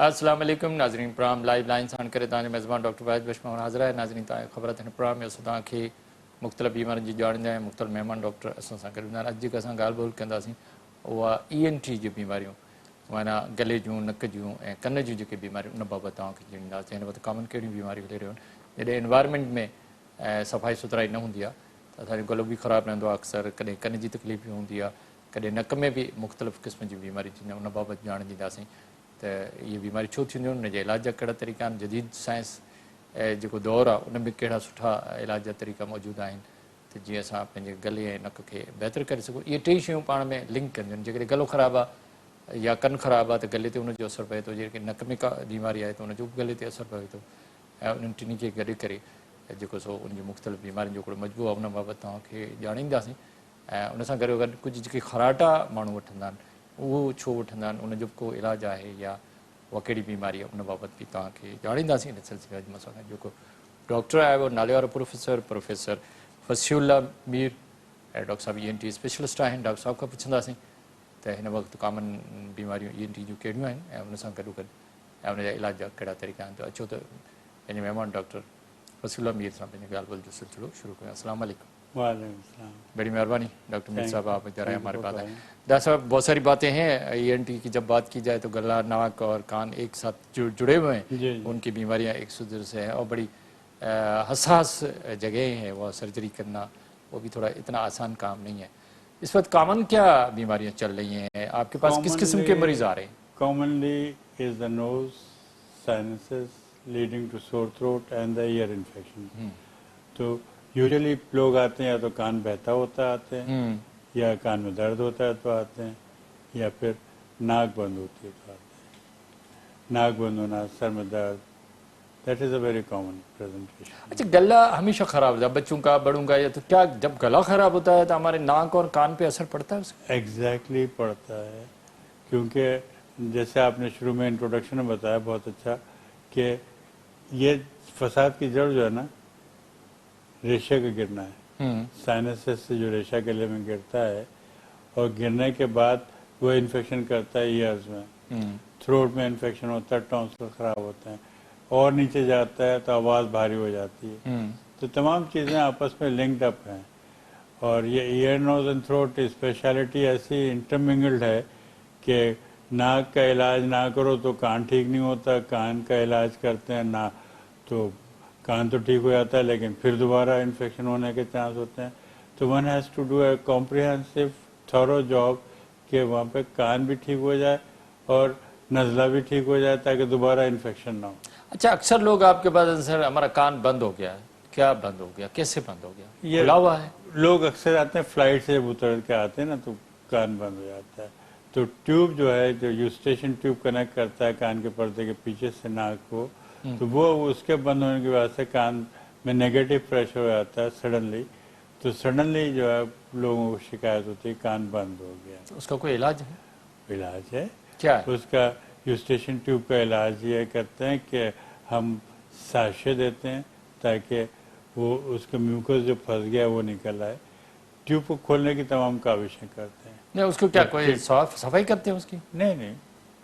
السلام علیکم ناظرین پرام لائیو لائن سان کرے تاں میزبان ڈاکٹر واحد بشمون حاضر ہے ناظرین تاں خبرات پرام میں سداں کے مختلف بیماریوں جی جاندا ہے مختلف مہمان ڈاکٹر اساں سان کرے اج جی اساں گال بول کنداسیں وہ ENT جی بیماریوں مانا گلے جوں نک جوں کن جوں جے بیماریوں ان بابت تاں کے جاندا ہے کامن کیڑی بیماریوں ہلے رہن جڑے انوائرمنٹ میں صفائی ستھرائی نہ ہوندی ہے گلو بھی خراب رہندو اکثر کدے کن جی تکلیف بھی ہوندی ہے کدے نک میں بھی مختلف قسم جی بیماری تھیندی ان بابت جان ڈینداسیں تو یہ بیماری چھو تھیندیوں ان جے علاج جا کہڑا طریقہ جدید سائنس جو دور ہے ان میں کہڑا سٹھا علاج جا طریقہ موجود ہیں تو جی اساں پنجے گلے نک کے بہتر کرے سکو یہ ٹی شیوں پان میں لنک کندیوں جے گلو خراب ہے یا کن خراب ہے تو گلے تے ان جو اثر پے تو جے نک میں کا بیماری ہے تو ان جو گلے تے اثر پے تو ان ٹنی کے گڈ کرے جو سو ان مختلف بیماریوں جو مجبور ان بابت تاں کے جانینداسیں ان سان گڈو گڈ کچھ جے خراٹا مانو وٹھندا وہ چھو وٹھندا ان جو کو علاج ہے یا وہ کہڑی بیماری ہے ان بابت بھی تاں کے جانینداسیں ان سلسلے میں مسئلہ جو ڈاکٹر ہے وہ نالے والا پروفیسر فصیح اللہ میر ڈاکٹر صاحب ENT اسپیشلسٹ ہیں ڈاکٹر صاحب کا پوچھنداسیں تو ان وقت کامن بیماریوں ENT جو کہڑیوں ہیں ان سے گڈو گڈ ان جا علاج جا کہڑا طریقہ ہیں تو اچھو تو پنجے مہمان ڈاکٹر فصیح اللہ میر صاحب پنجے گال بول جو سلسلو شروع کریں السلام علیکم وعلیکم السلام. بڑی مہربانی ڈاکٹر میر صاحب آپ ادھر آئے ہمارے پاس ہیں ڈاکٹر صاحب بہت ساری باتیں ہیں ENT کی جب بات کی جائے تو گلا ناک اور کان ایک ساتھ جڑے ہوئے ہیں ان کی بیماریاں ایک دوسرے سے ہیں اور بڑی حساس جگہیں ہیں وہ سرجری کرنا وہ بھی تھوڑا اتنا آسان کام نہیں ہے اس وقت کامن کیا بیماریاں چل رہی ہیں آپ کے پاس کس قسم کے مریض آ رہے ہیں Commonly is the nose, sinuses leading to sore throat and the ear infection. تو یوزلی لوگ آتے ہیں یا تو کان بہتا ہوتا آتے ہیں یا کان میں درد ہوتا ہے تو آتے ہیں یا پھر ناک بند ہوتی ہے تو آتے ہیں ناک بند ہونا سر میں درد that is a very common presentation. اچھا گلا ہمیشہ خراب ہوتا ہے بچوں کا بڑوں کا یا تو کیا جب گلا خراب ہوتا ہے تو ہمارے ناک اور کان پہ اثر پڑتا ہے اس کا ایگزیکٹلی پڑتا ہے کیونکہ جیسے آپ نے شروع میں انٹروڈکشن میں بتایا بہت اچھا کہ یہ فساد کی جڑ جو ہے نا ریشے کا گرنا ہے سائنسز سے جو ریشہ گلے میں گرتا ہے اور گرنے کے بعد وہ انفیکشن کرتا ہے ایئرز میں تھروٹ میں انفیکشن ہوتا ہے ٹونسل خراب ہوتے ہیں اور نیچے جاتا ہے تو آواز بھاری ہو جاتی ہے تو تمام چیزیں آپس میں لنکڈ اپ ہیں اور یہ ear nose and throat speciality ایسی انٹرمنگلڈ ہے کہ ناک کا علاج نہ کرو تو کان ٹھیک نہیں ہوتا کان کا علاج کرتے ہیں نہ تو کان تو ٹھیک ہو جاتا ہے لیکن پھر دوبارہ انفیکشن ہونے کے چانس ہوتے ہیں تو one has to do a comprehensive thorough job کہ وہاں پہ کان بھی ٹھیک ہو جائے اور نزلہ بھی ٹھیک ہو جائے تاکہ دوبارہ انفیکشن نہ ہو. اچھا اکثر لوگ آپ کے پاس سر ہمارا کان بند ہو گیا ہے کیا بند ہو گیا کیسے بند ہو گیا کھلا ہوا ہے لوگ اکثر آتے ہیں فلائٹ سے اتر کے آتے ہیں نا تو کان بند ہو جاتا ہے تو ٹیوب جو ہے جو یوسٹیشن ٹیوب کنیکٹ کرتا ہے کان کے پردے کے پیچھے سے ناک کو تو وہ اس کے بند ہونے کی وجہ سے کان میں نیگیٹو پریشر ہو جاتا ہے سڈنلی تو سڈنلی جو ہے لوگوں کو شکایت ہوتی ہے کان بند ہو گیا. اس کا کوئی علاج ہے علاج ہے کیا ہے اس کا یوسٹیشن ٹیوب کا علاج یہ کرتے ہیں کہ ہم ساشے دیتے ہیں تاکہ وہ اس کا میوکس جو پھنس گیا وہ نکل آئے ٹیوب کو کھولنے کی تمام کاوشیں کرتے ہیں. نہیں اس کو کیا کوئی صفائی کرتے ہیں اس کی نہیں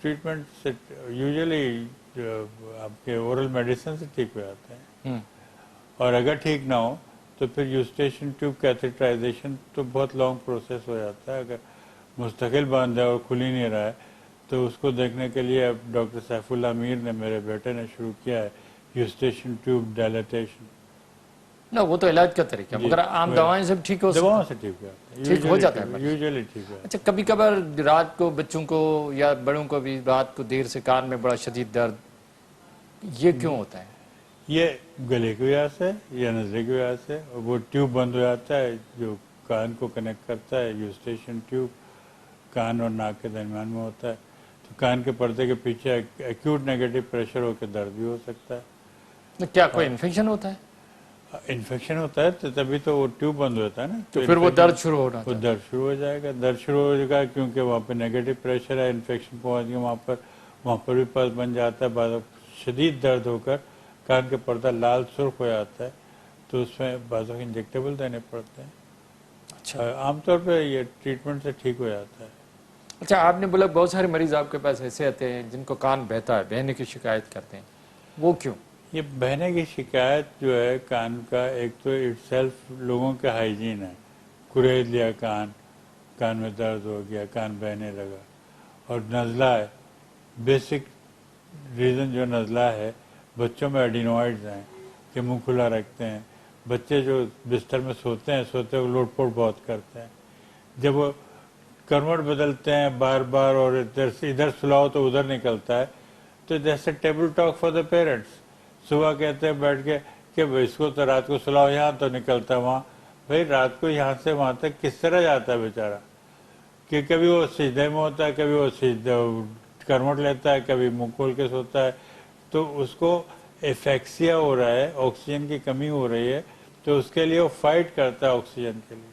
ٹریٹمنٹ سے یوزلی آپ کے اورل میڈیسن سے ٹھیک ہو جاتے ہیں اور اگر ٹھیک نہ ہو تو پھر یوسٹیشن ٹیوب کیتھیٹرائزیشن تو بہت لانگ پروسیس ہو جاتا ہے اگر مستقل بند ہے اور کھل ہی نہیں رہا ہے تو اس کو دیکھنے کے لیے اب ڈاکٹر سیف اللہ میر نے میرے بیٹے نے شروع کیا ہے یوسٹیشن ٹیوب ڈائلیٹیشن. نہ وہ تو علاج کا طریقہ ہے مگر عام دوائیں سے ٹھیک ہو دواؤں سے ٹھیک ہو جاتا ہے یوزلی ٹھیک ہے. اچھا کبھی کبھار رات کو بچوں کو یا بڑوں کو بھی رات کو دیر سے کان میں بڑا شدید درد یہ کیوں ہوتا ہے یہ گلے کی وجہ سے یا نزلے کی وجہ سے وہ ٹیوب بند ہو جاتا ہے جو کان کو کنیکٹ کرتا ہے یوسٹیشن ٹیوب کان اور ناک کے درمیان میں ہوتا ہے تو کان کے پردے کے پیچھے ایکیوٹ نیگیٹو پریشر ہو کے درد بھی ہو سکتا ہے. کیا کوئی انفیکشن ہوتا ہے انفیکشن ہوتا ہے تو تبھی تو وہ ٹیوب بند ہوتا ہے نا تو پھر وہ درد شروع ہونا وہ درد شروع ہو جائے گا کیونکہ وہاں پہ نیگیٹو پریشر ہے انفیکشن پہنچ گیا وہاں پر بھی پس بن جاتا ہے بعض شدید درد ہو کر کان کے پردہ لال سرخ ہو جاتا ہے تو اس میں بعض انجیکٹیبل دینے پڑتے ہیں. اچھا عام طور پہ یہ ٹریٹمنٹ سے ٹھیک ہو جاتا ہے. اچھا آپ نے بولا بہت سارے مریض آپ کے پاس ایسے آتے ہیں جن کو کان بہتا ہے، بہنے کی شکایت کرتے ہیں، وہ کیوں؟ یہ بہنے کی شکایت جو ہے کان کا، ایک تو اٹ سیلف لوگوں کا ہائیجین ہے، کریز لیا کان میں درد ہو گیا، کان بہنے لگا، اور نزلہ ہے، بیسک ریزن جو نزلہ ہے، بچوں میں ایڈینوائڈز ہیں کہ منہ کھلا رکھتے ہیں، بچے جو بستر میں سوتے ہیں وہ لوٹ پوٹ بہت کرتے ہیں، جب وہ کروٹ بدلتے ہیں بار بار اور ادھر سلاؤ تو ادھر نکلتا ہے، تو جیسے table talk for the parents, صبح کہتے ہیں بیٹھ کے کہ اس کو تو رات کو سلاؤ یہاں تو نکلتا ہے وہاں، بھائی رات کو یہاں سے وہاں تک کس طرح جاتا ہے بیچارہ، کہ کبھی وہ سجدے میں ہوتا ہے، کبھی وہ کروٹ لیتا ہے، کبھی منہ کھول کے سوتا ہے، تو اس کو ایفیکسیا ہو رہا ہے، آکسیجن کی کمی ہو رہی ہے، تو اس کے لیے وہ فائٹ کرتا ہے آکسیجن کے لیے۔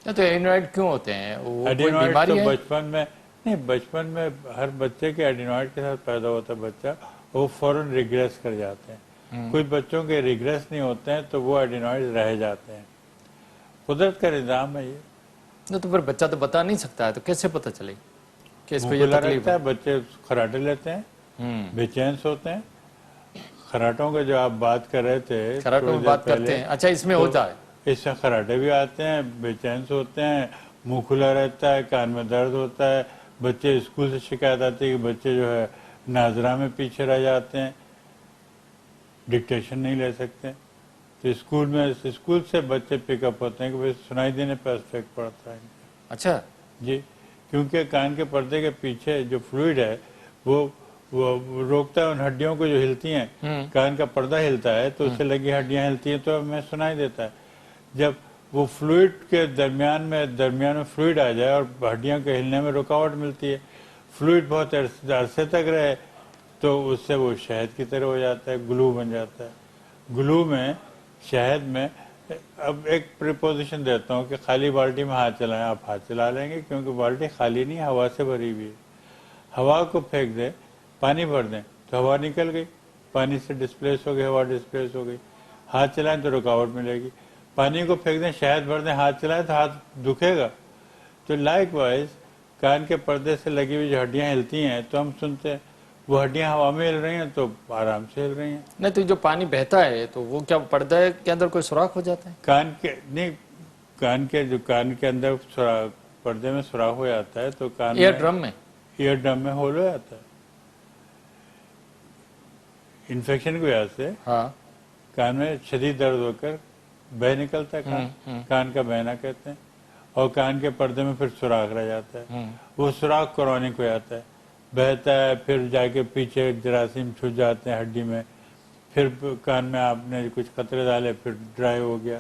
تو ایڈینوائڈ کیوں ہوتے ہیں؟ وہ کوئی ایڈینوائڈ تو بیماری ہے؟ بچپن میں نہیں، بچپن میں ہر بچے کے ایڈینوائڈ کے ساتھ پیدا ہوتا ہے بچہ، وہ فوراً ریگریس کر جاتے ہیں، کچھ بچوں کے ریگریس نہیں ہوتے ہیں تو وہ ایڈینوائڈ رہ جاتے ہیں، قدرت کا نظام ہے یہ۔ تو پھر بچہ تو بتا نہیں سکتا ہے، تو کیسے پتہ چلے کہ اس کو منہ یہ کھلا تکلیف رکھتا ہے؟ ہے، بچے خراٹے لیتے ہیں، ہوں، بے چین ہوتے ہیں۔ خراٹوں کے جو آپ بات کر رہے تھے خراٹوں تھوڑی میں دیر بات کرتے پہلے، ہیں، اچھا اس میں تو ہوتا ہے؟ اس سے خراٹے بھی آتے ہیں، بے چین ہوتے ہیں، منہ کھلا رہتا ہے، کان میں درد ہوتا ہے، بچے اسکول سے شکایت آتی ہے کہ بچے جو ہے ناظرہ میں پیچھے رہ جاتے ہیں، ڈکٹیشن نہیں لے سکتے، تو اسکول سے بچے پک اپ ہوتے ہیں کہ بھائی سنائی دینے پہ افیکٹ پڑتا ہے۔ اچھا، جی، کیونکہ کان کے پردے کے پیچھے جو فلوئڈ ہے وہ روکتا ہے ان ہڈیوں کو جو ہلتی ہیں، کان کا پردہ ہلتا ہے تو اس سے لگی ہڈیاں ہلتی ہیں تو ہمیں سنائی دیتا ہے۔ جب وہ فلوئڈ کے درمیان میں فلوئڈ آ جائے اور ہڈیوں کے ہلنے میں رکاوٹ ملتی ہے، فلوئڈ بہت عرصے تک رہے تو اس سے وہ شہد کی طرح ہو جاتا ہے، گلو بن جاتا ہے۔ گلو میں، شہد میں، اب ایک پریپوزیشن دیتا ہوں کہ خالی بالٹی میں ہاتھ چلائیں، آپ ہاتھ چلا لیں گے کیونکہ بالٹی خالی نہیں، ہوا سے بھری ہوئی ہے۔ ہوا کو پھینک دیں، پانی بھر دیں تو ہوا نکل گئی، پانی سے ڈسپلیس ہو گئی، ہوا ڈسپلیس ہو گئی۔ ہاتھ چلائیں تو رکاوٹ ملے گی، پانی کو پھینک دیں، شہد بھر دیں، ہاتھ چلائیں تو ہاتھ دکھے گا۔ تو لائک وائز کان کے پردے سے لگی ہوئی جو ہڈیاں ہلتی ہیں تو ہم سنتے ہیں، وہ ہڈیاں ہوا میں ہل رہی ہیں تو آرام سے ہل رہی ہیں۔ نہیں تو جو پانی بہتا ہے تو وہ کیا پردے کے اندر کوئی سوراخ ہو جاتا ہے؟ کان کے اندر پردے میں سوراخ ہو جاتا ہے تو کان ایئر میں، ڈرم میں؟ ایئر ڈرم میں ہول ہو جاتا ہے انفیکشن کی وجہ سے، ہاں، کان میں شدید درد ہو کر بہ نکلتا ہے، کان کا بہنا کہتے ہیں، اور کان کے پردے میں پھر سوراخ رہ جاتا ہے، وہ سوراخ کرونک ہو جاتا ہے، بہتا ہے، پھر جا کے پیچھے جراثیم چھپ جاتے ہیں ہڈی میں، پھر کان میں آپ نے کچھ قطرے ڈالے پھر ڈرائی ہو گیا،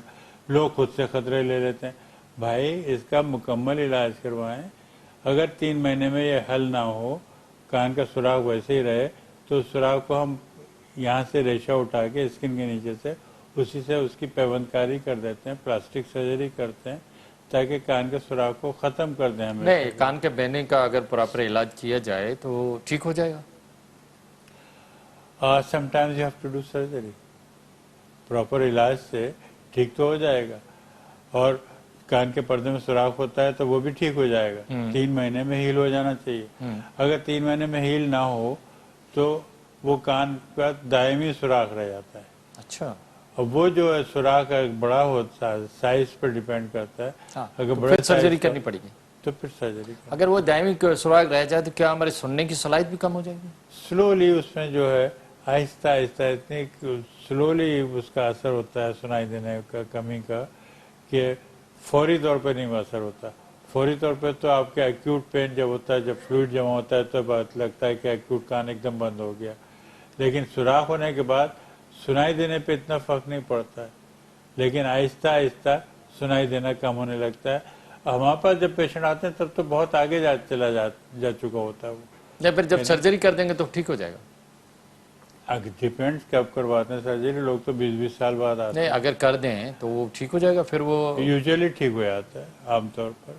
لوگ خود سے خطرے لے لیتے ہیں۔ بھائی اس کا مکمل علاج کروائیں، اگر 3 مہینے میں یہ حل نہ ہو، کان کا سوراخ ویسے ہی رہے، تو اس سوراخ کو ہم یہاں سے ریشہ اٹھا کے اسکن کے نیچے سے اسی سے اس کی پیوند کاری کر دیتے ہیں، پلاسٹک سرجری کرتے ہیں تاکہ کان کے سوراخ کو ختم کر دیں ہمیشہ نہیں کے کان کے بہنے کا اگر پراپر علاج کیا جائے تو ٹھیک ہو جائے گا؟ Sometimes you have to do surgery, proper علاج سے ٹھیک تو ہو جائے گا، اور کان کے پردے میں سوراخ ہوتا ہے تو وہ بھی ٹھیک ہو جائے گا، 3 مہینے میں ہیل ہو جانا چاہیے۔ اگر 3 مہینے میں ہیل نہ ہو تو وہ کان کا دائمی سوراخ رہ جاتا ہے، اچھا، اور وہ جو ہے سوراخ بڑا ہوتا ہے، سائز پر ڈیپینڈ کرتا ہے، اگر بڑے پھر سرجری سائز کا کرنی پڑے گی؟ تو پھر سرجری کریں۔ اگر وہ دائمی سوراخ رہ جائے تو کیا ہمارے سننے کی صلاحیت بھی کم ہو جائے گی؟ سلولی اس میں جو ہے آہستہ آہستہ اتنی سلولی اس کا اثر ہوتا ہے سنائی دینے کا کمی کا، کہ فوری طور پہ نہیں اثر ہوتا۔ فوری طور پہ تو آپ کے ایکیوٹ پین جب ہوتا ہے، جب فلوئڈ جمع ہوتا ہے تو بات لگتا ہے کہ ایکیوٹ کان ایک دم بند ہو گیا، لیکن سوراخ ہونے کے بعد سنائی دینے پہ اتنا فرق نہیں پڑتا ہے، لیکن آہستہ آہستہ سنائی دینا کم ہونے لگتا ہے۔ ہمارے پاس جب پیشنٹ آتے ہیں تب تو بہت آگے جا چکا ہوتا ہے وہ۔ یا پھر جب سرجری کر دیں گے تو ٹھیک ہو جائے گا؟ ڈیپینڈس کب کرواتے ہیں سرجری، لوگ تو 20 سال بعد آتے نہیں اگر کر دیں تو وہ ٹھیک ہو جائے گا؟ پھر وہ ہیں، یوزلی ٹھیک ہو جاتا ہے عام طور پر۔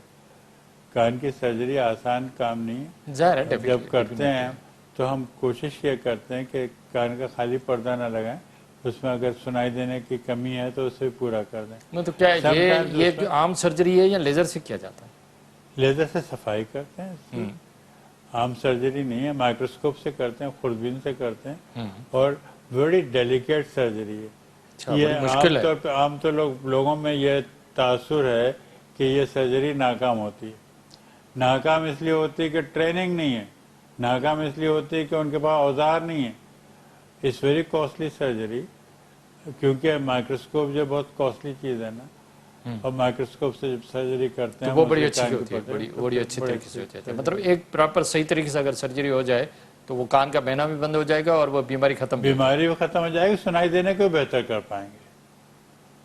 کان کی سرجری آسان کام نہیں ہے، ظاہر ہے جب کرتے ہیں تو ہم کوشش یہ کرتے ہیں کہ کان کا خالی پردہ نہ لگائیں، اس میں اگر سنائی دینے کی کمی ہے تو اسے پورا کر دیں۔ نہیں تو کیا یہ عام سرجری ہے یا لیزر سے کیا جاتا ہے؟ لیزر سے صفائی کرتے ہیں اس کی، عام سرجری نہیں ہے, مائکروسکوپ سے کرتے ہیں, خوردبین سے کرتے ہیں, اور بڑی ڈیلیکیٹ سرجری ہے. یہ عام طور لوگوں میں یہ تاثر ہے کہ یہ سرجری ناکام ہوتی ہے. ناکام اس لیے ہوتی ہے کہ ٹریننگ نہیں ہے, ناکام اس لیے ہوتی ہے کہ ان کے پاس اوزار نہیں ہے. اٹس ویری کاسٹلی سرجری, کیونکہ مائکروسکوپ جو بہت کاسٹلی چیز ہے نا, اور مائکروسکوپ سے جب سرجری کرتے ہیں وہ بڑی اچھی ہوتی ہے, بڑی اچھی طریقے سے ہو جاتی ہے. مطلب ایک پراپر صحیح طریقے سے اگر سرجری ہو جائے تو وہ کان کا بہنا بھی بند ہو جائے گا اور وہ بیماری ختم بھی ہو جائے گی, سنائی دینے کو بہتر کر پائیں گے.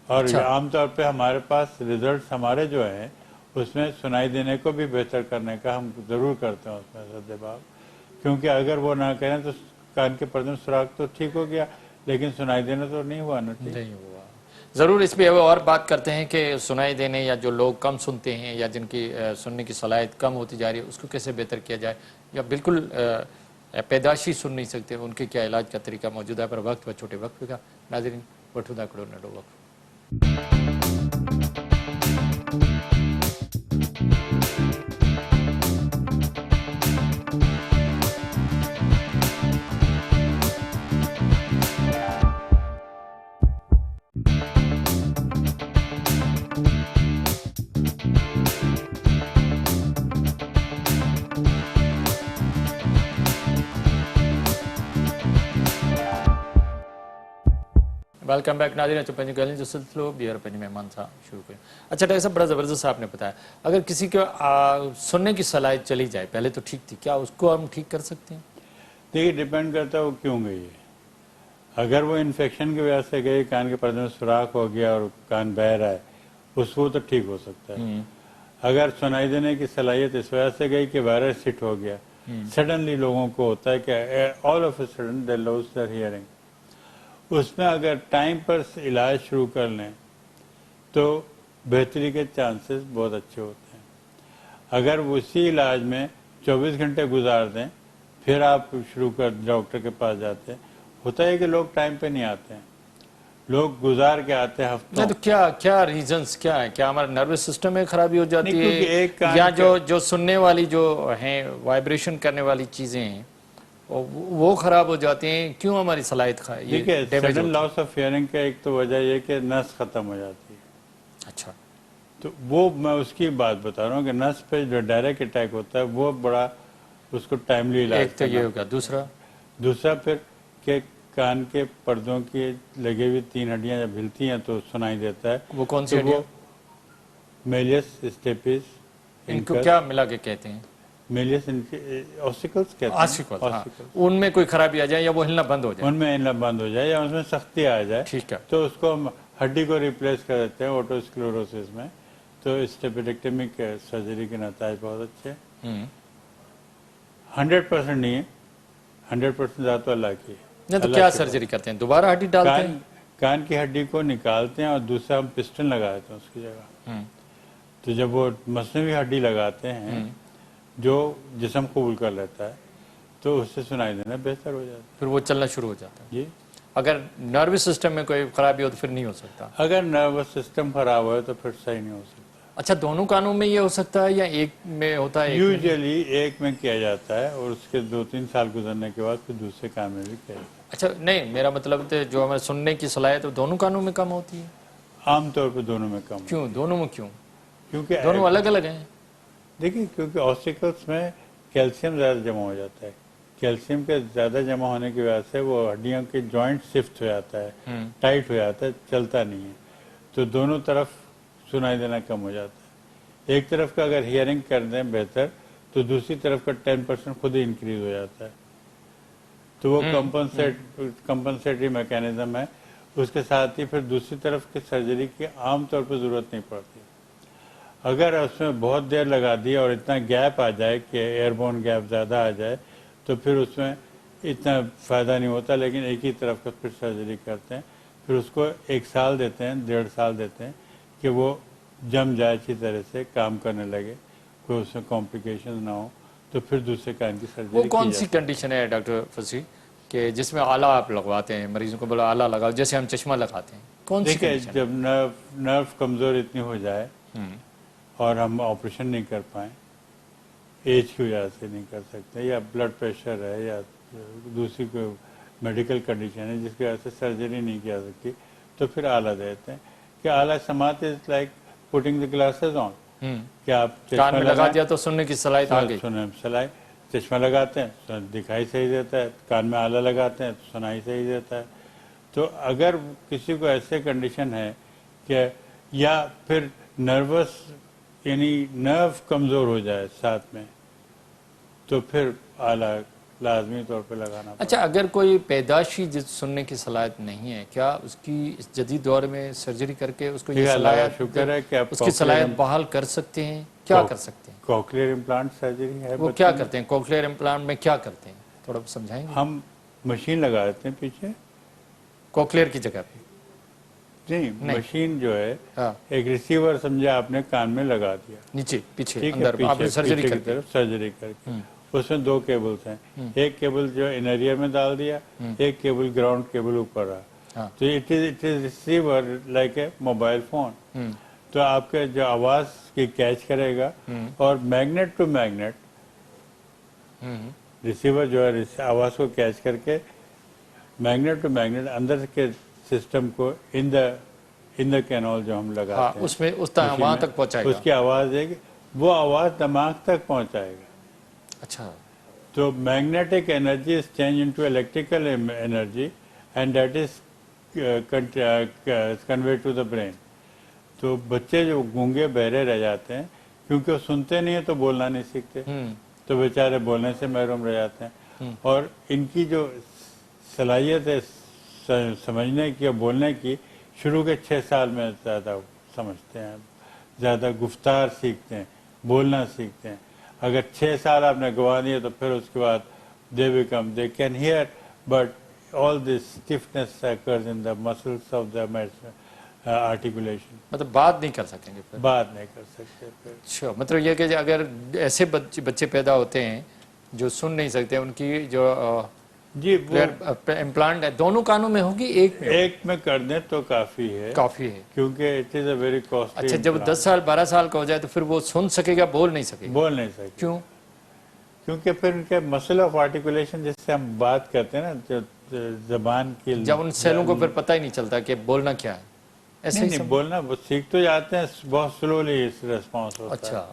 اور عام طور پہ ہمارے پاس ریزلٹس ہمارے جو ہیں اس میں سنائی دینے کو بھی بہتر کرنے کا ہم ضرور کرتے ہیں اس میں سدباب, کیونکہ اگر وہ نہ کریں تو کان کے پردے میں سوراخ تو ٹھیک ہو گیا لیکن سنائی دینا تو نہیں ہوا نا. نہیں ہوا. ضرور اس پہ اور بات کرتے ہیں کہ سنائی دینے یا جو لوگ کم سنتے ہیں یا جن کی سننے کی صلاحیت کم ہوتی جا رہی ہے اس کو کیسے بہتر کیا جائے, یا بالکل پیدائشی سن نہیں سکتے ان کے کیا علاج کا طریقہ موجود ہے. پر وقت و چھوٹے وقت کا ناظرین وٹھو دا کڑو نڈو وقت. ویلکم بیک ناظرین. اچھا پنجی گلیں جو سلسلو بیار پنجی مہمان تھا شروع کریں. اچھا ڈاکٹر صاحب بڑا زبردست آپ نے بتایا, اگر کسی کو سننے کی صلاحیت چلی جائے, پہلے تو ٹھیک تھی, کیا اس کو ہم ٹھیک کر سکتے ہیں؟ دیکھیے ڈیپینڈ کرتا ہے وہ کیوں گئی ہے. اگر وہ انفیکشن کی وجہ سے گئی, کان کے پردے میں سوراخ ہو گیا اور کان بہہ رہا ہے, اس کو تو ٹھیک ہو سکتا ہے. اگر سنائی دینے کی صلاحیت اس وجہ سے گئی کہ وائرس ہٹ ہو گیا, سڈنلی لوگوں کو ہوتا ہے کہ all of a sudden they lose their hearing, اس میں اگر ٹائم پر علاج شروع کر لیں تو بہتری کے چانسز بہت اچھے ہوتے ہیں. اگر اسی علاج میں 24 گھنٹے گزار دیں پھر آپ شروع کر ڈاکٹر کے پاس جاتے ہیں, ہوتا ہے کہ لوگ ٹائم پہ نہیں آتے ہیں, لوگ گزار کے آتے ہیں ہفتوں. تو کیا ریزنز کیا ہے؟ کیا ہمارا نروس سسٹم میں خرابی ہو جاتی ہے, ہے یا جو سننے والی جو ہیں وائبریشن کرنے والی چیزیں ہیں وہ خراب ہو جاتے ہیں؟ کیوں ہماری صلاحیت دیکھیے سڈن لاس آف ہیئرنگ کا ایک تو وجہ یہ کہ نس ختم ہو جاتی ہے. اچھا, تو وہ میں اس کی بات بتا رہا ہوں کہ نس پہ جو ڈائریکٹ اٹیک ہوتا ہے وہ بڑا اس کو ٹائملی علاج ایک تو یہ ہوگا. دوسرا پھر کہ کان کے پردوں کی لگے ہوئی 3 ہڈیاں جب ہلتی ہیں تو سنائی دیتا ہے. وہ کون سی ہڈیاں؟ میلیس, اسٹیپس, ان کو کیا ملا کے کہتے ہیں؟ میلیس آسیکلز کہتے ہیں. ان میں کوئی خرابی آ جائے یا وہ ہلنا بند ہو جائے, ان میں ہلنا بند ہو جائے یا اس میں سختی آ جائے, ٹھیک ہے, تو اس کو ہم ہڈی کو ریپلیس کر دیتے ہیں اوٹوسکلوروسس میں. تو اسٹیپیڈیکٹمی کے سرجری کے نتائج بہت اچھے ہیں. 100% نہیں ہے, 100% ذات تو اللہ کی ہے. تو کیا سرجری کرتے ہیں؟ دوبارہ ہڈی ڈالتے ہیں؟ کان کی ہڈی کو نکالتے ہیں اور دوسرا ہم پسٹن لگا دیتے ہیں اس کی جگہ. تو جب وہ مصنوعی ہڈی لگاتے ہیں جو جسم قبول کر لیتا ہے تو اس سے سنائی دینا بہتر ہو جاتا ہے, پھر وہ چلنا شروع ہو جاتا ہے. جی, اگر نروس سسٹم میں کوئی خرابی ہو تو پھر نہیں ہو سکتا؟ اگر نروس سسٹم خراب ہو تو پھر صحیح نہیں ہو سکتا. اچھا, دونوں کانوں میں یہ ہو سکتا ہے یا ایک میں ہوتا ہے؟ یوزلی ایک میں کیا جاتا ہے اور اس کے 2-3 سال گزرنے کے بعد پھر دوسرے کان میں بھی کیا جاتا ہے. اچھا نہیں, میرا مطلب جو ہمیں سننے کی صلاحیت ہے دونوں کانوں میں کم ہوتی ہے؟ عام طور پہ دونوں میں کم. کیوں دونوں میں کیوں؟ کیونکہ دونوں الگ الگ ہیں. دیکھیے کیونکہ آسیکلس میں کیلشیم زیادہ جمع ہو جاتا ہے. کیلشیم کے زیادہ جمع ہونے کی وجہ سے وہ ہڈیوں کے جوائنٹ شفٹ ہو جاتا ہے, ٹائٹ ہو جاتا ہے, چلتا نہیں ہے, تو دونوں طرف سنائی دینا کم ہو جاتا ہے. ایک طرف کا اگر ہیئرنگ کر دیں بہتر تو دوسری طرف کا 10% خود ہی انکریز ہو جاتا ہے. تو وہ کمپنسیٹری میکینزم ہے. اس کے ساتھ ہی پھر دوسری طرف کی سرجری کی عام طور پہ ضرورت نہیں پڑتی. اگر اس میں بہت دیر لگا دی اور اتنا گیپ آ جائے کہ ایئر بون گیپ زیادہ آ جائے تو پھر اس میں اتنا فائدہ نہیں ہوتا, لیکن ایک ہی طرف کا پھر سرجری کرتے ہیں. پھر اس کو 1 سال دیتے ہیں, 1.5 سال دیتے ہیں کہ وہ جم جائے اچھی طرح سے, کام کرنے لگے, کوئی اس میں کمپلیکیشن نہ ہو, تو پھر دوسرے کان کی سرجری. وہ کون سی کنڈیشن ہے ڈاکٹر فصیح کہ جس میں آلہ آپ لگواتے ہیں مریضوں کو؟ بولا آلہ لگاؤ, جیسے ہم چشمہ لگاتے ہیں, کون سی کنڈیشن؟ جب نرو کمزور اتنی ہو جائے اور ہم آپریشن نہیں کر پائیں, ایج کی وجہ سے نہیں کر سکتے، یا بلڈ پریشر ہے یا دوسری کوئی میڈیکل کنڈیشن ہے جس کی وجہ سے سرجری نہیں کی جا سکتی، تو پھر آلہ دیتے ہیں کہ آلہ سماعت is like putting the glasses on, کہ آپ کان میں لگا لگائیں، دیا تو سننے کی صلاحیت آ گئی. سنائی، چشمہ لگاتے ہیں دکھائی صحیح دیتا ہے، کان میں آلہ لگاتے ہیں تو سنائی صحیح دیتا ہے. تو اگر کسی کو ایسے کنڈیشن ہے کہ یا پھر نروس یعنی نرو کمزور ہو جائے ساتھ میں، تو پھر آلہ لازمی طور پہ لگانا پڑتا اچھا، اگر کوئی پیدائشی سننے کی صلاحیت نہیں ہے، کیا اس کی اس جدید دور میں سرجری کر کے اس کو یہ صلاحیت، شکر ہے کہ آپ اس کی صلاحیت بحال کر سکتے ہیں؟ کیا کر سکتے ہیں؟ کوکلیئر امپلانٹ سرجری ہے. وہ کیا کرتے ہیں کوکلیئر امپلانٹ میں؟ کیا کرتے ہیں تھوڑا سمجھائیں گے؟ ہم مشین لگا دیتے ہیں پیچھے، کوکلیئر کی جگہ پہ نہیں مشین جو ہے ہاں ایک ریسیور سمجھا آپ نے کان میں لگا دیا، نیچے پیچھے ٹھیک ہے، اندر آپ نے پیچھے سرجری پیچھے کر کی کے طرف سرجری کر کے اس میں 2 کیبلز ہیں، ایک کیبل جو انر ایئر میں ڈال دیا، ایک کیبل گراؤنڈ کیبل اوپر رہا. ہاں تو it is receiver like a mobile phone. تو آپ کے جو آواز کی کیچ کرے گا اور میگنیٹ ٹو میگنیٹ ریسیور جو ہے آواز کو کیچ کر کے میگنیٹ ٹو میگنیٹ اندر کے سسٹم کو ان دا کینال جو ہم ہاں لگاتے ہیں اس میں اس طرح وہاں تک پہنچائے اس گا. کی آواز ہے کہ وہ آواز دماغ تک پہنچائے گا. اچھا تو magnetic energy is change into electrical energy and that is conveyed to the brain. تو بچے جو گونگے بہرے رہ جاتے ہیں کیونکہ وہ سنتے نہیں ہیں تو بولنا نہیں سیکھتے، تو بیچارے بولنے سے محروم رہ جاتے ہیں. اور ان کی جو صلاحیت ہے سمجھنے کی اور بولنے کی شروع کے 6 سال میں زیادہ سمجھتے ہیں، زیادہ گفتار سیکھتے ہیں، بولنا سیکھتے ہیں. اگر 6 سال آپ نے گوا دیے تو پھر اس کے بعد they can hear but all this stiffness occurs in the muscles of the articulation. مطلب بات نہیں کر سکیں گے پھر؟ بات نہیں کر سکتے پھر. اچھا، مطلب یہ کہ اگر ایسے بچے پیدا ہوتے ہیں جو سن نہیں سکتے، ان کی جو جی وہ امپلانٹ ہے دونوں کانوں میں ہوگی ایک میں کر دیں تو کافی ہے، کافی ہے؟ کیونکہ it is a very costly. اچھا، جب 10 سال 12 سال کا ہو جائے تو پھر وہ سن سکے گا، بول نہیں سکے گا؟ بول نہیں سکتے. کیوں؟ کیونکہ پھر ان کے مسل آف آرٹیکولیشن جس سے ہم بات کرتے ہیں نا، جو زبان کی جب ان سیلوں کو پھر پتہ ہی نہیں چلتا کہ بولنا کیا ہے، ایسے ہی نہیں بولنا وہ سیکھ تو جاتے ہیں، بہت سلولی ریسپانس ہوتا ہے. اچھا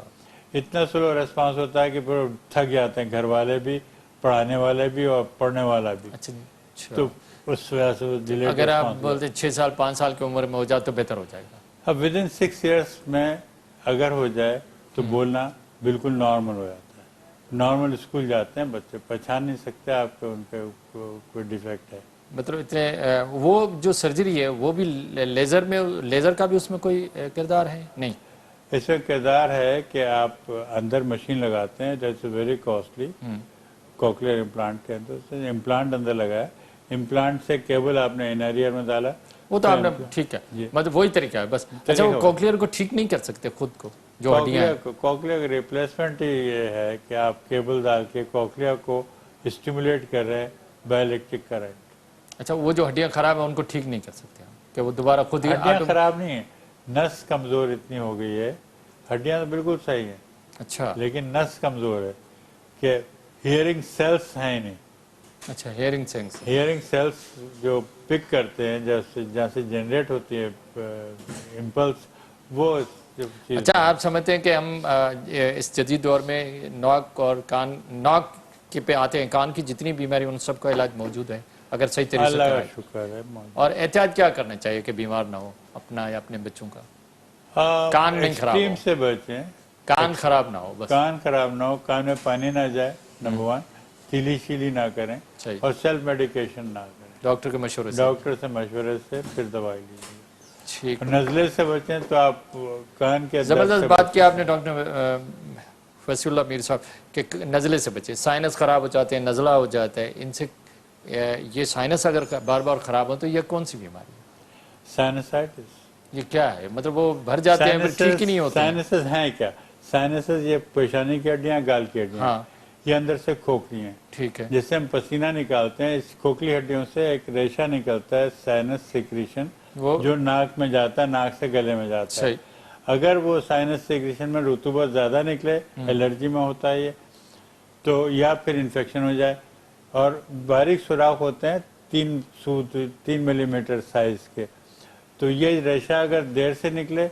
اتنا سلو ریسپانس ہوتا ہے کہ پھر تھک جاتے ہیں، گھر والے بھی، پڑھانے والے بھی اور پڑھنے والا بھی. اچھا. تو اس وجہ سے وہ ڈیلیڈ اگر آپ بولتے 6 سال 5 سال کی عمر میں ہو جائے تو بہتر ہو جائے گا. اب ود ان 6 ایئرس میں اگر ہو جائے تو بولنا بالکل نارمل ہو جاتا ہے. نارمل اسکول جاتے ہیں بچے، پہچان نہیں سکتے آپ کو ان پہ کوئی ڈیفیکٹ ہے. مطلب اتنے وہ جو سرجری ہے وہ بھی لیزر کا بھی اس میں کوئی کردار ہے؟ نہیں، اس میں کردار ہے کہ آپ اندر مشین لگاتے ہیں، دیٹس ویری کاسٹلی. کوکلیئر امپلانٹ کے اندر امپلانٹ اندر لگایا، امپلانٹ سے کیبل آپ نے انر ایئر میں ڈالا. وہ تو آپ نے ٹھیک ہے، مطلب وہی طریقہ ہے بس. اچھا، وہ کوکلیئر کو ٹھیک نہیں کر سکتے خود کو جو ہڈیاں ہیں؟ کوکلیئر کا ریپلیسمنٹ ہی یہ ہے کہ آپ کیبل ڈال کے کوکلیئر کو اسٹیمولیٹ کر رہے ہیں بائی الیکٹرک کرنٹ. اچھا، وہ جو ہڈیاں خراب ہیں ان کو ٹھیک نہیں کر سکتے کہ وہ دوبارہ خود ہی؟ ہڈیاں خراب نہیں ہیں، نس کمزور اتنی ہو گئی ہے، ہڈیاں تو بالکل صحیح ہیں. اچھا لیکن نس کمزور ہے کہ ہیئرنگ سیلس ہیں ہی نہیں. اچھا، ہیئرنگ سینس، ہیئرنگ سیلس جو پک کرتے ہیں جہاں سے جنریٹ ہوتی ہے امپلس، وہ چیز. اچھا، آپ سمجھتے ہیں کہ ہم اس جدید دور میں ناک اور کان، ناک کے پہ آتے ہیں، کان کی جتنی بیماری ان سب کا علاج موجود ہے اگر صحیح طریقے سے اللہ کا کرائے؟ شکر ہے. اور احتیاط کیا کرنا چاہیے کہ بیمار نہ ہو اپنا یا اپنے بچوں کا؟ کان نہیں خراب ایکسٹریم ہو، سے بچیں، کان خراب نہ ہو بس. کان خراب نہ ہو، کان میں پانی نہ جائے، نمبر 1، تیلی شیلی نہ کریں صحیح، اور سیلف میڈیکیشن نہ کریں. ڈاکٹر کے مشورے سے. ڈاکٹر سے مشورے سے پھر دوائی لیجیے. ٹھیک، نزلے سے بچیں تو آپ کان کے زبردست بات کی آپ نے ڈاکٹر فیصل اللہ میر صاحب کہ نزلے سے بچے. سائنس خراب ہو جاتے ہیں، نزلہ ہو جاتا ہے، ان سے یہ سائنس اگر بار بار خراب ہو تو یہ کون سی بیماری ہے؟ سائنسائٹس. یہ کیا ہے؟ مطلب وہ بھر جاتے ہیں پھر ٹھیک ہی نہیں ہوتے ہیں؟ سائنسز ہیں کیا؟ سائنسز یہ پیشانی کی ہڈیاں، گال کی ہڈیاں، ہاں یہ اندر سے کھوکھلی ہیں. ٹھیک ہے. جس سے ہم پسینہ نکالتے ہیں، اس کھوکھلی ہڈیوں سے ایک ریشہ نکلتا ہے سائنس سیکریشن، وہ جو ناک میں جاتا ہے، ناک سے گلے میں جاتا ہے. صحیح. اگر وہ سائنس سیکریشن میں رطوبت زیادہ نکلے، الرجی میں ہوتا ہے یہ تو یا پھر انفیکشن ہو جائے. اور باریک سوراخ ہوتے ہیں 3 ملی میٹر سائز کے, تو یہ ریشہ اگر دیر سے نکلے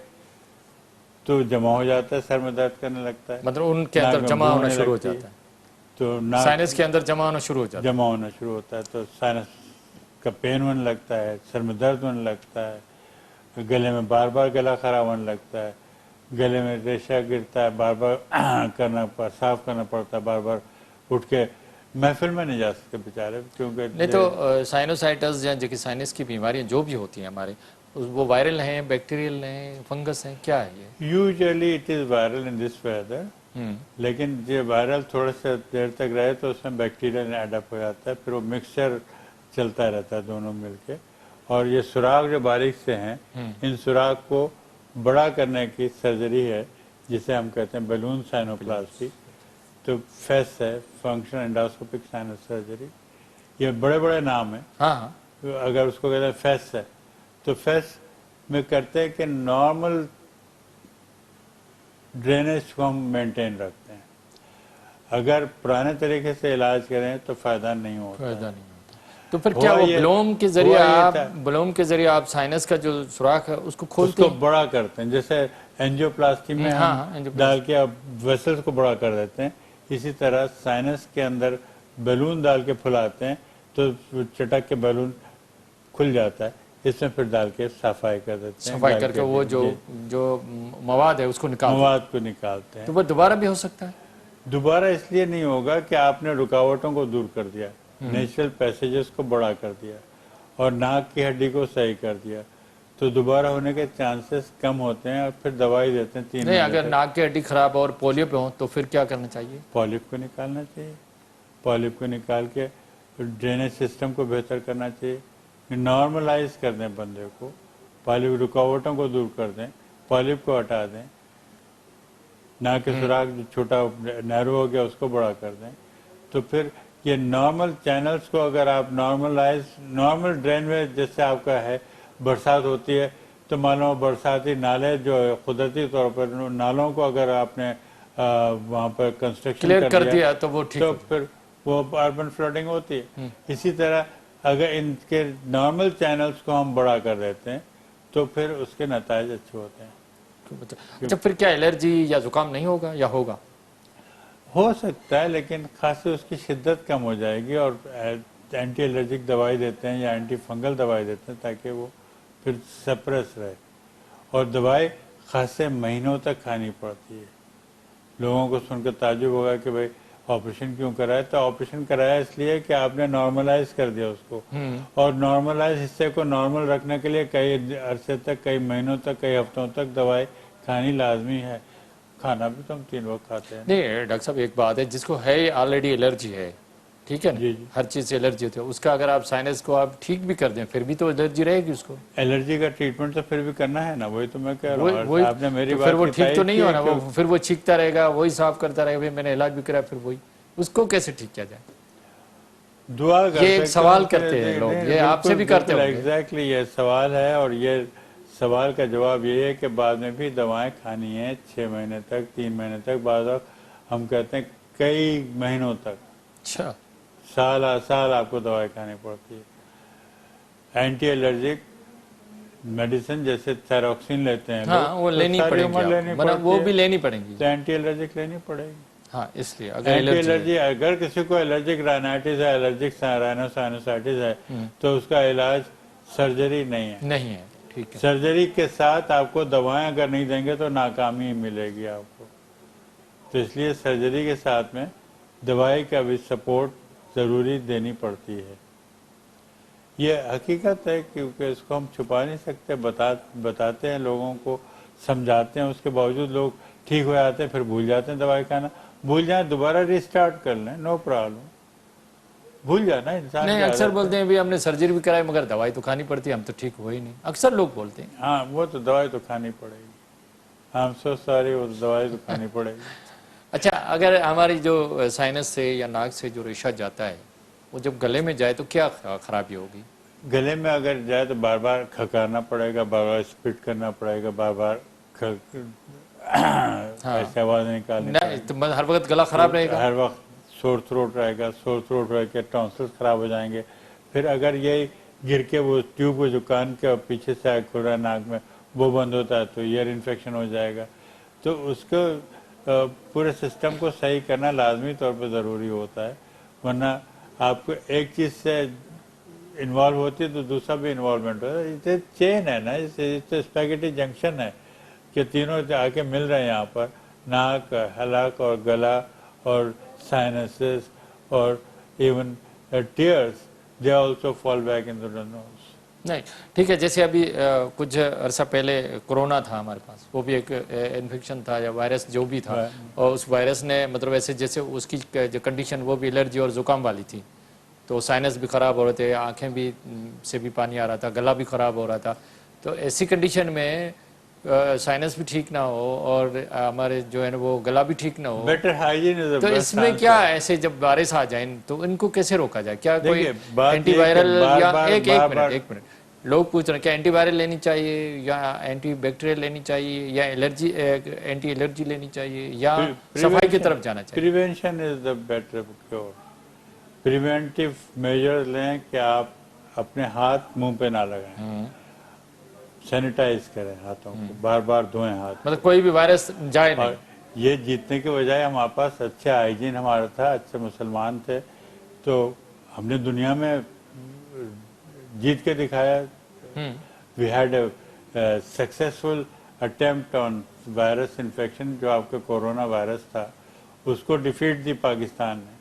تو جمع ہو جاتا ہے, سر میں درد کرنے لگتا ہے, مطلب ان کے اندر جمع ہونا شروع ہو جاتا ہے, تو سائنس کے اندر جمع ہونا شروع ہو جاتا ہے, جمع ہونا شروع ہوتا ہے, تو سائنس کا پین ہونے لگتا ہے, سر میں درد ہونے لگتا ہے, گلے میں بار بار گلا خراب ہونے لگتا ہے, گلے میں ریشہ گرتا ہے, بار بار صاف کرنا پڑتا ہے, بار بار اٹھ کے محفل میں نہیں جا سکتے بیچارے, کیونکہ نہیں تو سائنوسائٹس یا جو کہ سائنس کی بیماریاں جو بھی ہوتی ہیں ہمارے, وہ وائرل ہیں, بیکٹیریل ہیں, فنگس ہیں, کیا ہے یہ؟ Usually it is viral in this weather, لیکن یہ وائرل تھوڑے سے دیر تک رہے تو اس میں بیکٹیریا ایڈ اپ ہو جاتا ہے, پھر وہ مکسچر چلتا رہتا ہے دونوں مل کے. اور یہ سوراخ جو باریک سے ہیں, ان سوراخ کو بڑا کرنے کی سرجری ہے جسے ہم کہتے ہیں بیلون سائنوپلاسٹی. تو فیس ہے, فنکشن انڈوسکوپک سائنس سرجری, یہ بڑے بڑے نام ہیں. ہاں ہاں, اگر اس کو کہتے ہیں فیس ہے, تو فیس میں کرتے ہیں کہ نارمل ڈرینیج کو ہم مینٹین رکھتے ہیں. اگر پرانے طریقے سے علاج کریں تو فائدہ نہیں ہوتا. فائدہ نہیں ہوتا. تو پھر کیا وہ بلوم کے ذریعے آپ سائنس کا جو سوراخ ہے اس کو کھولتے ہیں, اس کو بڑا کرتے ہیں, جیسے اینجیوپلاسٹی میں ہم ڈال کے اب ویسلز کو بڑا کر دیتے ہیں, اسی طرح سائنس کے اندر بیلون ڈال کے پھلاتے ہیں تو چٹک کے بیلون کھل جاتا ہے, اس میں پھر ڈال کے صفائی کر دیتے ہیں, صفائی کر کے وہ جو مواد ہے اس کو نکالتے ہیں. تو وہ دوبارہ بھی ہو سکتا ہے؟ دوبارہ اس لیے نہیں ہوگا کہ آپ نے رکاوٹوں کو دور کر دیا, نیچرل پیسیجز کو بڑا کر دیا اور ناک کی ہڈی کو صحیح کر دیا, تو دوبارہ ہونے کے چانسز کم ہوتے ہیں, اور پھر دوائی دیتے ہیں 3 نہیں, اگر ناک کی ہڈی خراب اور پولیو پہ ہوں تو پھر کیا کرنا چاہیے؟ پولیپ کو نکالنا چاہیے, پولیپ کو نکال کے ڈرینیج سسٹم کو بہتر کرنا چاہیے, نارملائز کر دیں بندے کو, پولیپ رکاوٹوں کو دور کر دیں, پولیپ کو ہٹا دیں, ناک کے سوراخ جو چھوٹا نیرو ہو گیا اس کو بڑا کر دیں. تو پھر یہ نارمل چینلز کو اگر آپ نارمل ڈرین میں, جیسے آپ کا ہے برسات ہوتی ہے تو معلوم برساتی نالے جو قدرتی طور پر نالوں کو اگر آپ نے وہاں پر کنسٹرکشن کر دیا تو وہ ٹھیک, تو پھر وہ اربن فلڈنگ ہوتی ہے. اسی طرح اگر ان کے نارمل چینلز کو ہم بڑا کر دیتے ہیں تو پھر اس کے نتائج اچھے ہوتے ہیں. اچھا, پھر کیا الرجی یا زکام نہیں ہوگا یا ہوگا؟ ہو سکتا ہے, لیکن خاصی اس کی شدت کم ہو جائے گی, اور اینٹی الرجک دوائی دیتے ہیں یا اینٹی فنگل دوائی دیتے ہیں تاکہ وہ پھر سپریس رہے. اور دوائی خاصے مہینوں تک کھانی پڑتی ہے. لوگوں کو سن کے تعجب ہوگا کہ بھائی آپریشن کیوں کرایا, تو آپریشن کرایا اس لیے کہ آپ نے نارملائز کر دیا اس کو, اور نارملائز حصے کو نارمل رکھنے کے لیے کئی عرصے تک, کئی مہینوں تک, کئی ہفتوں تک دوائی کھانی لازمی ہے. کھانا بھی تو ہم 3 وقت کھاتے ہیں. نہیں ڈاکٹر صاحب, ایک بات ہے, جس کو ہے آلریڈی الرجی ہے, ٹھیک ہے نا, ہر چیز سے الرجی ہوتی ہے, اس کا اگر آپ سائنس کو آپ ٹھیک بھی کر دیں پھر بھی تو الرجی رہے گی اس کو. الرجی کا ٹریٹمنٹ تو پھر بھی کرنا ہے نا, وہی تو میں کہہ رہا ہوں. آپ نے میری بات پھر وہ ٹھیک تو نہیں ہونا, پھر وہ چیختا رہے گا, وہی صاف کرتا رہے گا, میں نے علاج بھی کرایا, پھر وہی, اس کو کیسے ٹھیک کیا جائے؟ دعا یہ ایک سوال کرتے ہیں لوگ, یہ آپ سے بھی کرتے ہیں. ایگزیکٹلی یہ سوال ہے, اور یہ سوال کا جواب یہ ہے کہ بعد میں بھی دوائیں کھانی ہیں 6 مہینے تک, 3 مہینے تک, بعض وقت ہم کہتے ہیں کئی مہینوں تک. اچھا, سال آپ کو دوائی کھانی پڑتی ہے. اینٹی الرجک میڈیسن جیسے تھائروکسین لیتے ہیں ہاں, وہ لینی پڑے گی, وہ بھی لینی پڑے گی, تو اینٹی الرجک لینی پڑے گی. ہاں, اس لیے اینٹی الرجی, اگر کسی کو الرجک رائنائٹس ہے, الرجک رائنوسائنوسائٹس ہے, تو اس کا علاج سرجری نہیں ہے. ٹھیک ہے, سرجری کے ساتھ آپ کو دوائیں اگر نہیں دیں گے تو ناکامی ملے گی آپ کو. تو اس لیے سرجری کے ساتھ میں دوائی کا بھی سپورٹ ضروری دینی پڑتی ہے. یہ حقیقت ہے, کیونکہ اس کو ہم چھپا نہیں سکتے. بتاتے ہیں لوگوں کو, سمجھاتے ہیں, اس کے باوجود لوگ ٹھیک ہو جاتے ہیں, پھر بھول جاتے ہیں دوائی کھانا. بھول جائیں, دوبارہ ریسٹارٹ کر لیں, نو پرابلم. بھول جانا انسان. نہیں, اکثر بولتے ہیں بھی ہم نے سرجری بھی کرائی مگر دوائی تو کھانی پڑتی ہے, ہم تو ٹھیک ہوئی نہیں, اکثر لوگ بولتے ہیں. ہاں, وہ تو دوائی تو کھانی پڑے گی, ہم سو ساری وہ دوائی تو کھانی پڑے گی. اچھا, اگر ہماری جو سائنس سے یا ناک سے جو ریشہ جاتا ہے وہ جب گلے میں جائے تو کیا خرابی ہوگی؟ گلے میں اگر جائے تو بار بار کھکارنا پڑے گا, بار بار اسپٹ کرنا پڑے گا, بار بار ایسے آواز نکالنی پڑے گی. ہر وقت گلا خراب رہے گا, ہر وقت سور تھروٹ رہے گا, سور تھروٹ رہ کے ٹونسلس خراب ہو جائیں گے. پھر اگر یہ گر کے وہ ٹیوب کو جو کان کے پیچھے سے کھل رہا ہے ناک میں وہ بند ہوتا ہے تو ایئر انفیکشن ہو جائے گا. تو اس کو پورے سسٹم کو صحیح کرنا لازمی طور پہ ضروری ہوتا ہے, ورنہ آپ کو ایک چیز سے انوالو ہوتی ہے تو دوسرا بھی انوالومنٹ ہوتا ہے. یہ چین ہے نا, اسپیگیٹی جنکشن ہے کہ تینوں آ کے مل رہے ہیں یہاں پر, ناک, حلق اور گلا اور سائنسز اور even tears, they also fall back in the nose. نہیں ٹھیک ہے, جیسے ابھی کچھ عرصہ پہلے کرونا تھا ہمارے پاس, وہ بھی ایک انفیکشن تھا یا وائرس جو بھی تھا, اور اس وائرس نے مطلب ایسے جیسے اس کی جو کنڈیشن وہ بھی الرجی اور زکام والی تھی, تو سائنس بھی خراب ہو رہے تھے, آنکھیں بھی سے بھی پانی آ رہا تھا, گلا بھی خراب ہو رہا تھا. تو ایسی کنڈیشن میں سائنس بھی ٹھیک نہ ہو اور ہمارے جو ہے نا وہ گلا بھی ٹھیک نہ ہو, بیٹر ہائیجین از تو اس میں کیا ایسے جب وائرس آ جائیں تو ان کو کیسے روکا جائے؟ کیا کوئی اینٹی وائرل یا ایک منٹ لوگ پوچھ رہے ہیں کیا اینٹی وائرل لینی چاہیے یا اینٹی بیکٹیریل لینی چاہیے یا الرجی اینٹی الرجی لینی چاہیے یا صفائی کی طرف جانا چاہیے؟ Prevention is the better cure. Preventive measure لیں کہ آپ اپنے ہاتھ منہ پہ نہ لگائیں, سینیٹائز کریں ہاتھوں کو, بار بار دھوئیں ہاتھ, مطلب کوئی بھی وائرس جائے نہیں. یہ جیتنے کے بجائے ہمارے پاس اچھا ہائیجین ہمارا تھا, اچھے مسلمان تھے, تو ہم نے دنیا میں جیت کے دکھایا. We had a successful attempt on virus infection. جو آپ کا کورونا وائرس تھا اس کو ڈیفیٹ دی پاکستان نے,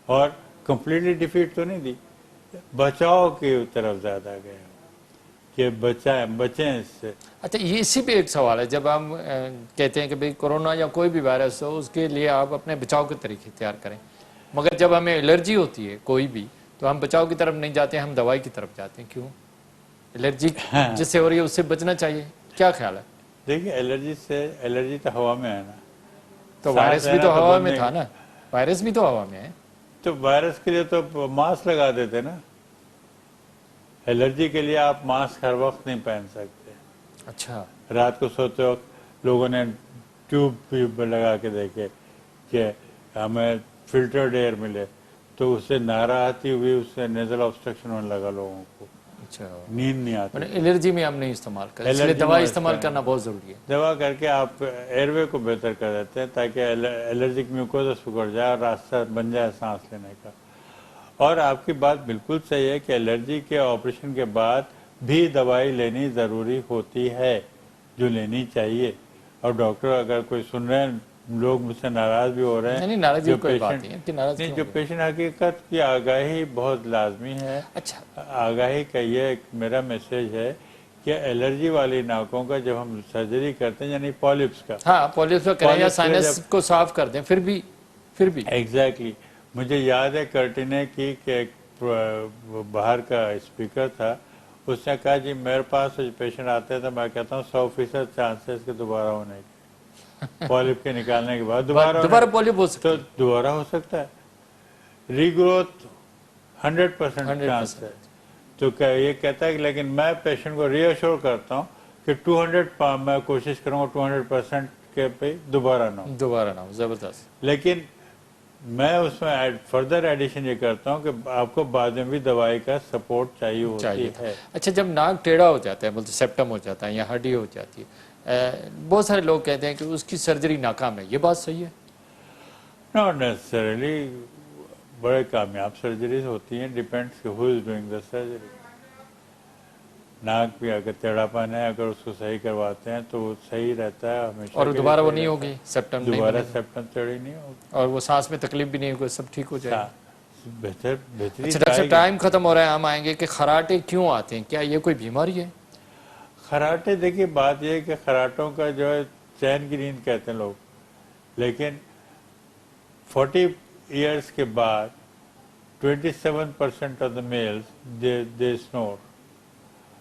اور کمپلیٹلی ڈیفیٹ تو نہیں دی, بچاؤ کی طرف زیادہ گئے کہ بچیں اس سے. اچھا یہ اسی پہ ایک سوال ہے, جب ہم کہتے ہیں کہ بھئی کورونا یا کوئی بھی وائرس ہو اس کے لیے آپ اپنے بچاؤ کے طریقے اختیار کریں, مگر جب ہمیں الرجی ہوتی ہے کوئی بھی تو ہم بچاؤ کی طرف نہیں جاتے, ہم دوائی کی طرف جاتے ہیں. کیوں؟ الرجی جس سے ہو رہی ہے اس سے بچنا چاہیے, کیا خیال ہے؟ دیکھیے الرجی تو ہوا میں ہے نا, تو وائرس بھی تو ہوا میں تھا نا, وائرس بھی تو ہوا میں ہے. تو وائرس کے لیے تو ماسک لگا دیتے نا, الرجی کے لیے آپ ماسک ہر وقت نہیں پہن سکتے. اچھا, رات کو سوتے وقت لوگوں نے ٹیوب لگا کے دیکھے کہ ہمیں فلٹرڈ ایئر ملے, تو اس سے ناراحتی ہوئی, اس سے نیزل آبسٹرکشن ہونے لگا لوگوں کو, اچھا نیند نہیں آتی. الرجی میں ہم نہیں استعمال کریں, اس لیے دوائی استعمال کرنا بہت ضروری ہے. دوا کر کے آپ ایئر وے کو بہتر کر دیتے ہیں تاکہ الرجک میوکوزا سکڑ جائے اور راستہ بن جائے سانس لینے کا. اور آپ کی بات بالکل صحیح ہے کہ الرجی کے آپریشن کے بعد بھی دوائی لینی ضروری ہوتی ہے, جو لینی چاہیے. اور ڈاکٹر اگر کوئی سن رہے ہیں, لوگ مجھ سے ناراض بھی ہو رہے ہیں, جو پیشنٹ حقیقت کی آگاہی بہت لازمی ہے. اچھا آگاہی کا یہ ایک میرا میسیج ہے کہ الرجی والی ناکوں کا جب ہم سرجری کرتے ہیں, یعنی پالیپس کا, ہاں پالیپس کا کریں یا سائنس کو صاف کر دیں, پھر بھی ایگزیکٹلی. مجھے یاد ہے کرٹینے کی کہ ایک باہر کا اسپیکر تھا, اس نے کہا جی میرے پاس پیشنٹ آتے ہیں تو میں کہتا ہوں 100% چانسز کے دوبارہ ہونے کے, پالیپ کے نکالنے کے بعد دوبارہ پالیپ ہو سکتا ہے, تو دوبارہ ہو سکتا ہے. ری گروتھ 100% چانس ہے. تو یہ کہتا ہے کہ لیکن میں پیشنٹ کو ری ایشور کرتا ہوں کہ 200 میں کوشش کروں گا 200% کے پہ دوبارہ نہ ہو. زبردست. لیکن میں اس میں فردر ایڈیشن یہ کرتا ہوں کہ آپ کو بعد میں بھی دوائی کا سپورٹ چاہیے ہوتی ہے. اچھا جب ناک ٹیڑھا ہو جاتا ہے, بولتے سیپٹم ہو جاتا ہے یا ہڈی ہو جاتی ہے, بہت سارے لوگ کہتے ہیں کہ اس کی سرجری ناکام ہے, یہ بات صحیح ہے؟ ناٹ نیسسریلی, بڑے کامیاب سرجریز ہوتی ہیں, depends who is doing the surgery. ناک بھی اگر ٹیڑھا پن ہے, اگر اس کو صحیح کرواتے ہیں تو وہ صحیح رہتا ہے ہمیشہ. اور دوبارہ وہ نہیں ہوگی, سیپٹم دوبارہ سیپٹم ٹیڑھی نہیں ہوگی, اور وہ سانس میں تکلیف بھی نہیں ہوگی, سب ٹھیک ہو جائے گا. بہترین. اچھا ڈاکٹر صاحب ٹائم ختم ہو رہا ہے, ہم آئیں گے کہ خراٹے کیوں آتے ہیں, کیا یہ کوئی بیماری ہے؟ خراٹے دیکھیے بات یہ ہے کہ خراٹوں کا جو ہے چین کی نیند کہتے ہیں لوگ, لیکن 40 ایئرس کے بعد 27% of the males they snore,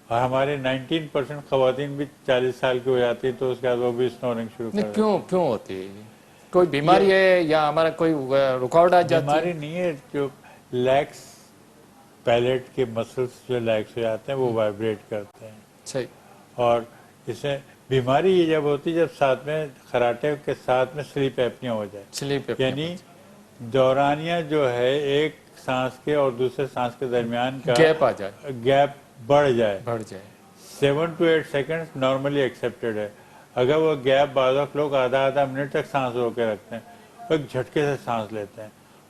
اور ہمارے 19% خواتین بھی 40 سال کی ہو جاتی تو اس کے بعد وہ بھی سنورنگ شروع کر دیتی. کیوں ہوتی ہے؟ کوئی بیماری ہے یا ہمارا کوئی رکاوٹ آ جاتی ہے؟ بیماری نہیں ہے, جو لیگس پیلیٹ کے مسلس جو لیگس ہو جاتے ہیں وہ وائبریٹ کرتے ہیں. صحیح. اور اسے بیماری یہ جب ہوتی ہے جب ساتھ میں خراٹے کے ساتھ میں سلیپ ایپنیا ہو جائے, یعنی دورانیہ جو ہے ایک سانس کے اور دوسرے سانس کے درمیان کا گیپ آ جائے، گیپ بڑھ جائے. بڑھ جائے. 7 to 8 seconds نارملی ایکسیپٹیڈ ہے. اگر وہ گیپ بعض وقت لوگ آدھا منٹ تک سانس رو کے رکھتے ہیں، ایک جھٹکے سے سانس لیتے ہیں.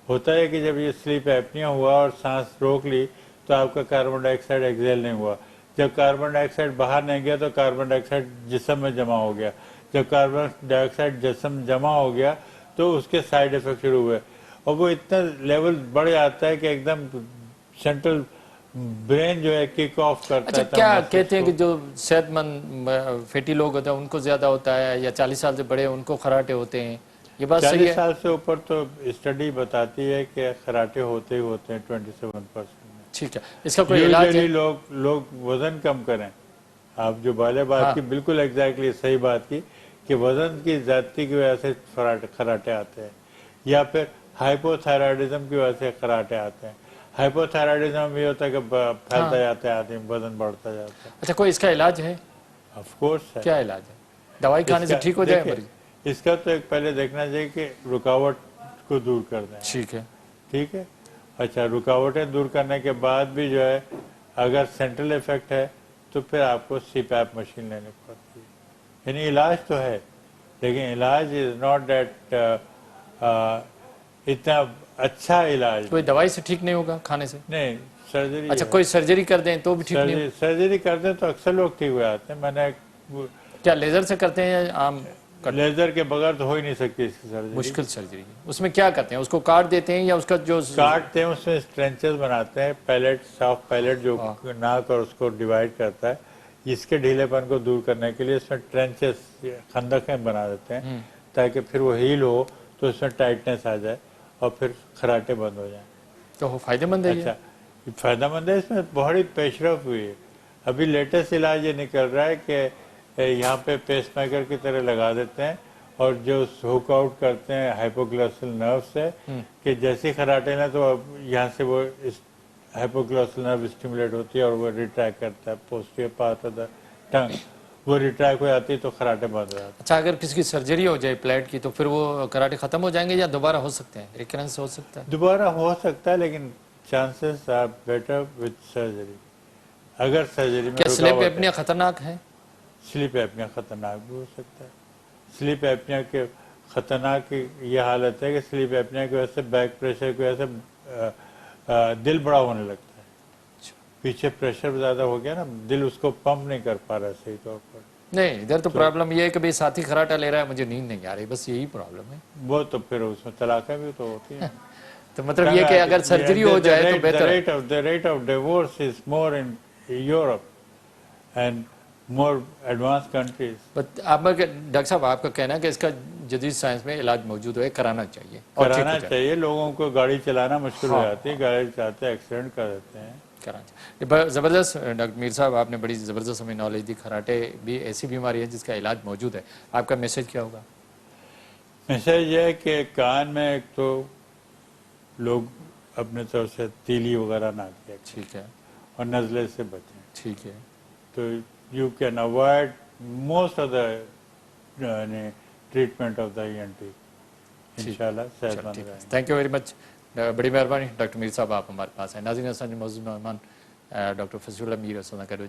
ہوتا ہے کہ جب یہ سلیپ ایپنیا ہوا اور سانس روک لی تو آپ کا کاربن ڈائی آکسائڈ ایکزیل نہیں ہوا. جب کاربن ڈائی آکسائڈ باہر نہیں گیا تو کاربن ڈائی آکسائڈ جسم میں جمع ہو گیا. جب کاربن ڈائی آکسائڈ جسم جمع ہو گیا تو اس کے سائیڈ افیکٹ شروع ہوئے اور وہ اتنا لیول بڑھ جاتا ہے کہ ایک دم سینٹرل برین جو ہے کک آف کرتا اچھا، ہے. کیا کہتے ہیں کہ جو صحت مند فیٹی لوگ ہوتے ہیں ان کو زیادہ ہوتا ہے، یا 40 سال سے بڑے ان کو خراٹے ہوتے ہیں؟ یہ بات صحیح 40 ہے؟ سال سے اوپر تو اسٹڈی بتاتی ہے کہ خراٹے ہوتے ہی ہوتے ہیں 27% میں. ٹھیک ہے، اس کا کوئی علاج ہے؟ یوزلی لوگ وزن کم کریں. آپ جو بالے بات کی بالکل ایگزیکٹلی صحیح بات کی کہ وزن کی زیادتی کی وجہ سے خراٹے آتے ہیں، یا پھر ہائپو تھائرائڈزم کی وجہ سے خراٹے آتے ہیں. ہائپو تھائرائڈزم یہ ہوتا ہے کہ پھیلتا جاتا ہے آدمی، وزن بڑھتا جاتا ہے. اچھا، کوئی اس کا علاج ہے؟ آف کورس ہے. کیا علاج ہے؟ دوائی کھانے سے ٹھیک ہو جائے مریض؟ اس کا تو ایک پہلے دیکھنا چاہیے کہ رکاوٹ کو دور کر دیں. ٹھیک ہے. ٹھیک ہے. اچھا، رکاوٹیں دور کرنے کے بعد بھی جو ہے اگر سینٹرل ایفیکٹ ہے تو پھر آپ کو سی پیپ مشین لینی پڑتی ہے. یعنی علاج تو ہے لیکن علاج از ناٹ دیٹ اتنا اچھا علاج. کوئی دوائی سے ٹھیک نہیں ہوگا کھانے سے؟ نہیں، سرجری. اچھا، کوئی سرجری کر دیں تو بھی ٹھیک نہیں ہوگا؟ سرجری کر دیں تو اکثر لوگ ٹھیک ہو جاتے ہیں. میں نے کیا لیزر سے کرتے ہیں یا عام؟ لیزر کے بغیر تو ہو ہی نہیں سکتی اس کی سرجری. مشکل سرجری ہے. اس میں کیا کرتے ہیں؟ اس کو کاٹ دیتے ہیں یا اس کا جو کاٹتے ہیں، اس میں اسٹرینچز بناتے ہیں، پیلٹ، سافٹ پیلٹ جو ناک اور اس کو ڈیوائڈ کرتا ہے. اس کے ڈھیلے پن کو دور کرنے کے لیے اس میں ٹرینچز، خندقیں بنا دیتے ہیں تاکہ پھر وہ ہیل ہو تو اس میں ٹائٹنس آ جائے اور پھر خراٹے بند ہو جائیں. تو وہ فائدہ مند ہے؟ اچھا، فائدہ مند ہے. اس میں بڑی پیش رفت ہوئی ہے. ابھی لیٹسٹ علاج یہ نکل رہا ہے کہ یہاں پہ پیس میکر کی طرح لگا دیتے ہیں اور جو ہک آؤٹ کرتے ہیں ہائپوگلوسل نرو سے کہ جیسے خراٹے لیں تو یہاں سے وہ ہائپوگلوسل نرو اسٹیمولیٹ ہوتی ہے اور وہ ریٹریکٹ کرتا ہے پوسٹیئر پارٹ آف دا ٹنگ. وہ ریٹریکٹ ہو جاتی ہے تو خراٹے بند ہو جاتے ہیں. اچھا، اگر کسی کی سرجری ہو جائے پلیٹ کی تو پھر وہ کراٹے ختم ہو جائیں گے یا دوبارہ ہو سکتے ہیں؟ ریکرنس ہو سکتا ہے؟ دوبارہ ہو سکتا ہے لیکن chances are better with surgery. اگر سرجری میں کیا سلیپ ایپنیا خطرناک ہے؟ سلیپ ایپنیا خطرناک بھی ہو سکتا ہے. سلیپ ایپنیا کے خطرناک یہ حالت ہے کہ سلیپ ایپنیا کی وجہ سے بیک پریشر کی وجہ سے دل بڑا ہونے لگتا ہے. پیچھے پریشر زیادہ ہو گیا نا، دل اس کو پمپ نہیں کر پا رہا صحیح طور پر. نہیں، ادھر تو پرابلم یہ ہے کہ ساتھی خراٹا لے رہا ہے، مجھے نیند نہیں آ رہی، بس یہی پرابلم ہے. وہ تو پھر اس میں طلاقیں بھی تو ہوتی ہیں. تو مطلب یہ کہ اگر سرجری ہو جائے تو بہتر ہے. The rate of divorce is more in Europe and more advanced countries. Doctor صاحب، آپ کا کہنا ہے کہ اس کا جدید سائنس میں علاج موجود ہے، کرانا چاہیے اور ٹھیک ہو کرانا جائے. چاہیے. لوگوں کو گاڑی چلانا مشکل ہو جاتی ہے، گاڑی چلاتے ایکسیڈنٹ کر دیتے ہیں. زبردست ڈاکٹر میر صاحب، آپ نے بڑی زبردست ہمیں نالج دی. خراٹے بھی ایسی بیماری ہے جس کا علاج موجود ہے. آپ کا میسج کیا ہوگا؟ میسج یہ ہے کہ کان میں ایک تو لوگ اپنے طرف سے تیلی وغیرہ نہ کیا، ٹھیک ہے، اور نزلے سے بچیں. ٹھیک ہے. تو you can avoid most of the treatment of the ENT. انشاءاللہ صحت مند رہیں. Thank you very much. بڑی مہربانی ڈاکٹر میر صاحب، آپ ہمارے پاس ہیں. ناظرین، اسان موضوع مہمان ڈاکٹر فضل اللہ میر اساں گڏ